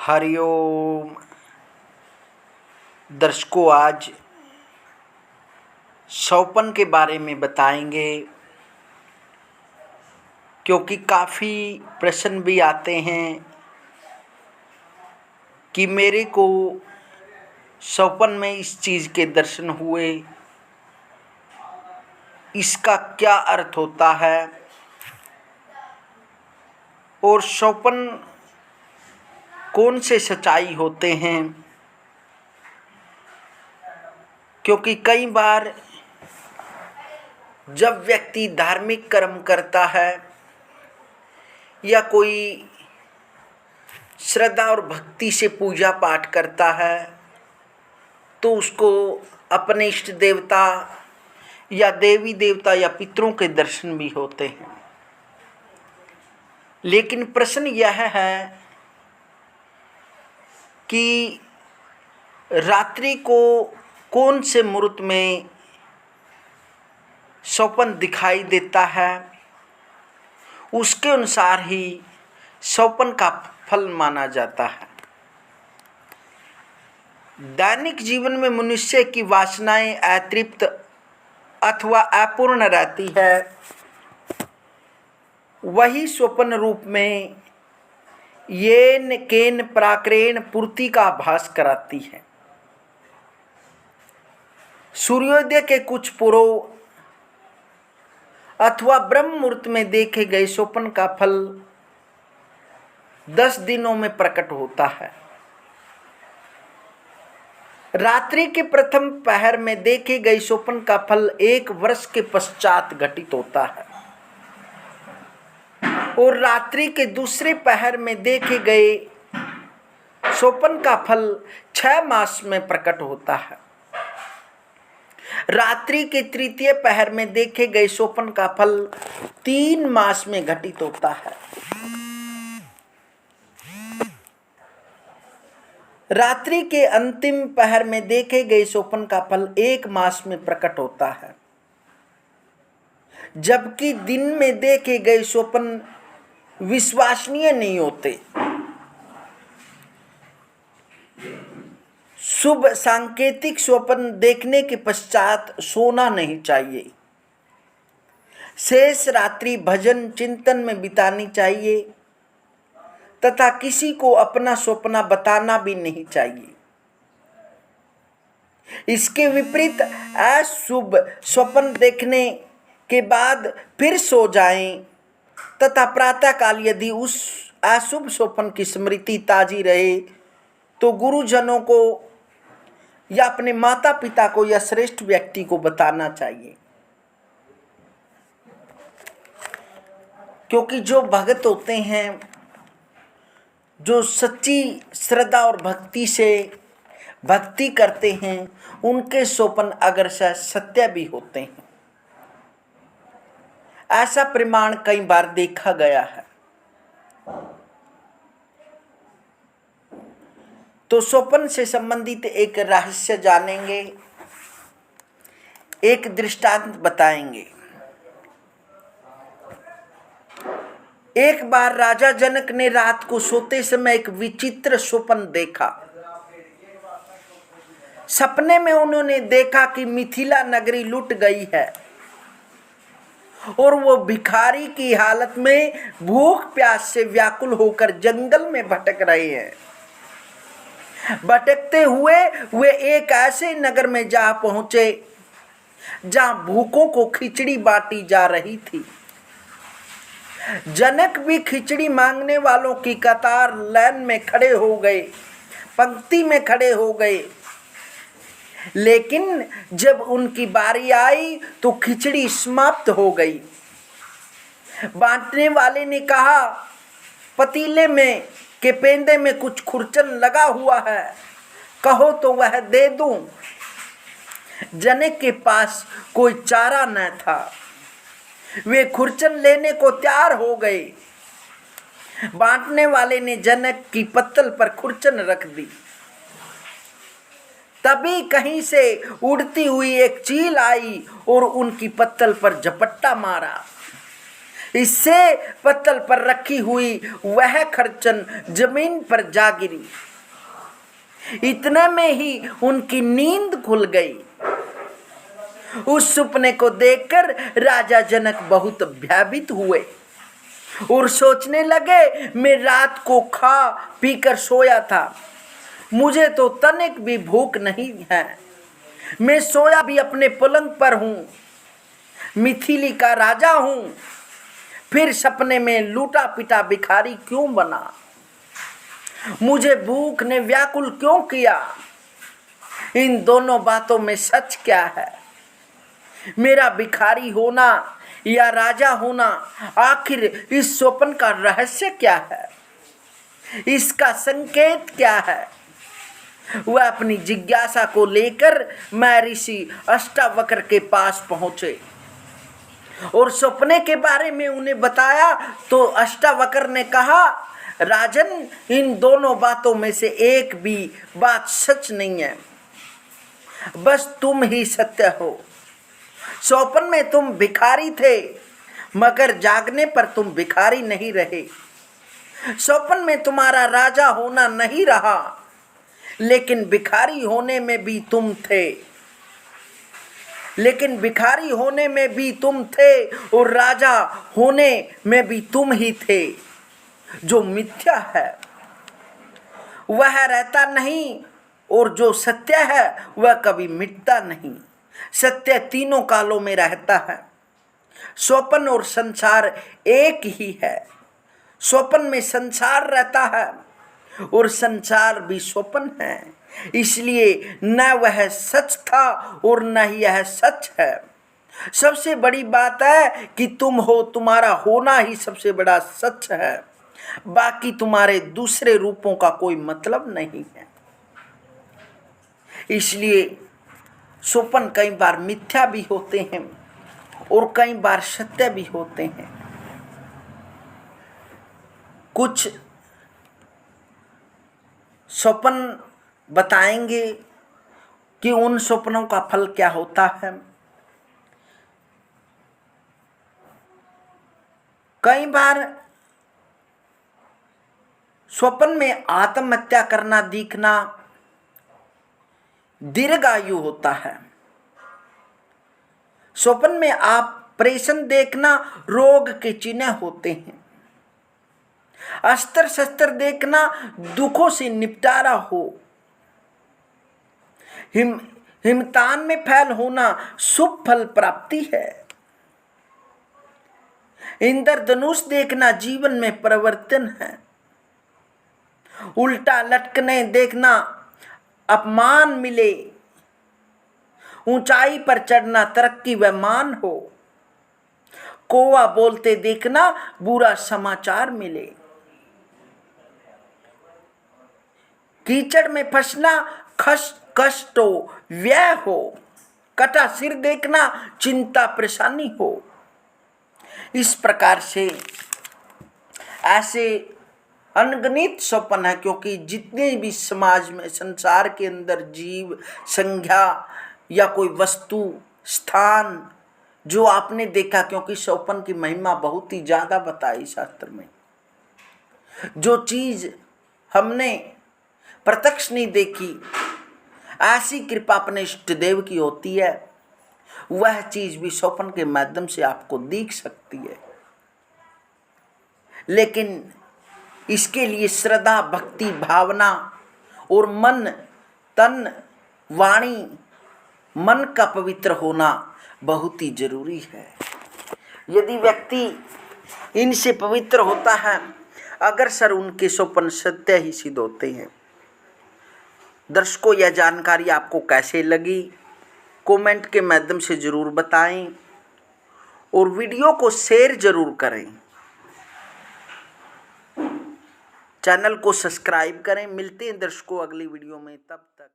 हरिओम। दर्शकों, आज सौपन के बारे में बताएंगे, क्योंकि काफ़ी प्रश्न भी आते हैं कि मेरे को सौपन में इस चीज़ के दर्शन हुए, इसका क्या अर्थ होता है और सौपन कौन से सच्चाई होते हैं। क्योंकि कई बार जब व्यक्ति धार्मिक कर्म करता है या कोई श्रद्धा और भक्ति से पूजा पाठ करता है तो उसको अपने इष्ट देवता या देवी देवता या पितरों के दर्शन भी होते हैं। लेकिन प्रश्न यह है कि रात्रि को कौन से मुहूर्त में सौपन दिखाई देता है, उसके अनुसार ही सौपन का फल माना जाता है। दैनिक जीवन में मनुष्य की वासनाएं अतृप्त अथवा अपूर्ण रहती है, वही स्वप्न रूप में येन केन प्राक्रेण पूर्ति का आभास कराती है। सूर्योदय के कुछ पूर्व अथवा ब्रह्म मुहूर्त में देखे गए स्वप्न का फल 10 दिनों में प्रकट होता है। रात्रि के प्रथम पहर में देखे गए स्वप्न का फल 1 वर्ष के पश्चात घटित होता है और रात्रि के दूसरे पहर में देखे गए स्वप्न का फल 6 मास में प्रकट होता है। रात्रि के तृतीय पहर में देखे गए स्वप्न का फल 3 मास में घटित होता है। रात्रि के अंतिम पहर में देखे गए स्वप्न का फल 1 मास में प्रकट होता है, जबकि दिन में देखे गए स्वप्न विश्वसनीय नहीं होते। शुभ सांकेतिक स्वप्न देखने के पश्चात सोना नहीं चाहिए। शेष रात्रि भजन चिंतन में बितानी चाहिए तथा किसी को अपना स्वप्न बताना भी नहीं चाहिए। इसके विपरीत अशुभ स्वप्न देखने के बाद फिर सो जाएं तथा प्रातःकाल यदि उस अशुभ स्वप्न की स्मृति ताजी रहे तो गुरुजनों को या अपने माता पिता को या श्रेष्ठ व्यक्ति को बताना चाहिए। क्योंकि जो भक्त होते हैं, जो सच्ची श्रद्धा और भक्ति से भक्ति करते हैं, उनके स्वप्न अगरचे सत्य भी होते हैं। ऐसा प्रमाण कई बार देखा गया है। तो स्वप्न से संबंधित एक रहस्य जानेंगे, एक दृष्टांत बताएंगे। एक बार राजा जनक ने रात को सोते समय एक विचित्र स्वप्न देखा। सपने में उन्होंने देखा कि मिथिला नगरी लुट गई है और वो भिखारी की हालत में भूख प्यास से व्याकुल होकर जंगल में भटक रहे हैं। भटकते हुए वे एक ऐसे नगर में जा पहुंचे जहां भूखों को खिचड़ी बांटी जा रही थी। जनक भी खिचड़ी मांगने वालों की कतार लाइन में खड़े हो गए, पंक्ति में खड़े हो गए। लेकिन जब उनकी बारी आई तो खिचड़ी समाप्त हो गई। बांटने वाले ने कहा, पतीले में के पेंदे में कुछ खुरचन लगा हुआ है, कहो तो वह दे दूं। जनक के पास कोई चारा न था। वे खुरचन लेने को तैयार हो गए। बांटने वाले ने जनक की पत्तल पर खुरचन रख दी। तभी कहीं से उड़ती हुई एक चील आई और उनकी पत्तल पर झपट्टा मारा। इससे पत्तल पर रखी हुई वह खरचन जमीन पर जा गिरी। इतने में ही उनकी नींद खुल गई। उस सपने को देखकर राजा जनक बहुत भयभीत हुए और सोचने लगे, मैं रात को खा पीकर सोया था, मुझे तो तनिक भी भूख नहीं है, मैं सोया भी अपने पलंग पर हूँ, मिथिली का राजा हूँ, फिर सपने में लूटा पिटा भिखारी क्यों बना? मुझे भूख ने व्याकुल क्यों किया? इन दोनों बातों में सच क्या है? मेरा भिखारी होना या राजा होना, आखिर इस स्वप्न का रहस्य क्या है? इसका संकेत क्या है? वह अपनी जिज्ञासा को लेकर महर्षि अष्टावक्र के पास पहुंचे और सपने के बारे में उन्हें बताया तो अष्टावक्र ने कहा, राजन, इन दोनों बातों में से एक भी बात सच नहीं है, बस तुम ही सत्य हो। स्वप्न में तुम भिखारी थे, मगर जागने पर तुम भिखारी नहीं रहे। स्वप्न में तुम्हारा राजा होना नहीं रहा, लेकिन भिखारी होने में भी तुम थे। और राजा होने में भी तुम ही थे। जो मिथ्या है वह रहता नहीं, और जो सत्य है वह कभी मिटता नहीं। सत्य तीनों कालों में रहता है। स्वप्न और संसार एक ही है। स्वप्न में संसार रहता है और संसार भी स्वप्न है, इसलिए न वह सच था और न ही यह सच है। सबसे बड़ी बात है कि तुम हो, तुम्हारा होना ही सबसे बड़ा सच है, बाकी तुम्हारे दूसरे रूपों का कोई मतलब नहीं है। इसलिए स्वप्न कई बार मिथ्या भी होते हैं और कई बार सत्य भी होते हैं। कुछ स्वप्न बताएंगे कि उन स्वप्नों का फल क्या होता है। कई बार स्वप्न में आत्महत्या करना दिखना दीर्घायु होता है। स्वप्न में ऑपरेशन देखना रोग के चिन्ह होते हैं। अस्त्र शस्त्र देखना दुखों से निपटारा हो। हिमतान में फैल होना शुभ फल प्राप्ति है। इंद्रधनुष देखना जीवन में परिवर्तन है। उल्टा लटकने देखना अपमान मिले। ऊंचाई पर चढ़ना तरक्की व मान हो। कौवा बोलते देखना बुरा समाचार मिले। कीचड़ में फंसना कष्ट हो, व्यय हो। कटा सिर देखना चिंता परेशानी हो। इस प्रकार से ऐसे अनगिनत स्वप्न है, क्योंकि जितने भी समाज में संसार के अंदर जीव, संज्ञा या कोई वस्तु, स्थान जो आपने देखा, क्योंकि स्वप्न की महिमा बहुत ही ज़्यादा बताई शास्त्र में। जो चीज़ हमने प्रत्यक्ष नहीं देखी, ऐसी कृपा अपने इष्ट देव की होती है, वह चीज़ भी स्वप्न के माध्यम से आपको दिख सकती है। लेकिन इसके लिए श्रद्धा, भक्ति, भावना और मन, तन, वाणी, मन का पवित्र होना बहुत ही जरूरी है। यदि व्यक्ति इनसे पवित्र होता है, अग्रसर उनके स्वप्न सत्य ही सिद्ध होते हैं। दर्शकों, यह जानकारी आपको कैसे लगी कमेंट के माध्यम से ज़रूर बताएं और वीडियो को शेयर ज़रूर करें। चैनल को सब्सक्राइब करें। मिलते हैं दर्शकों अगली वीडियो में, तब तक।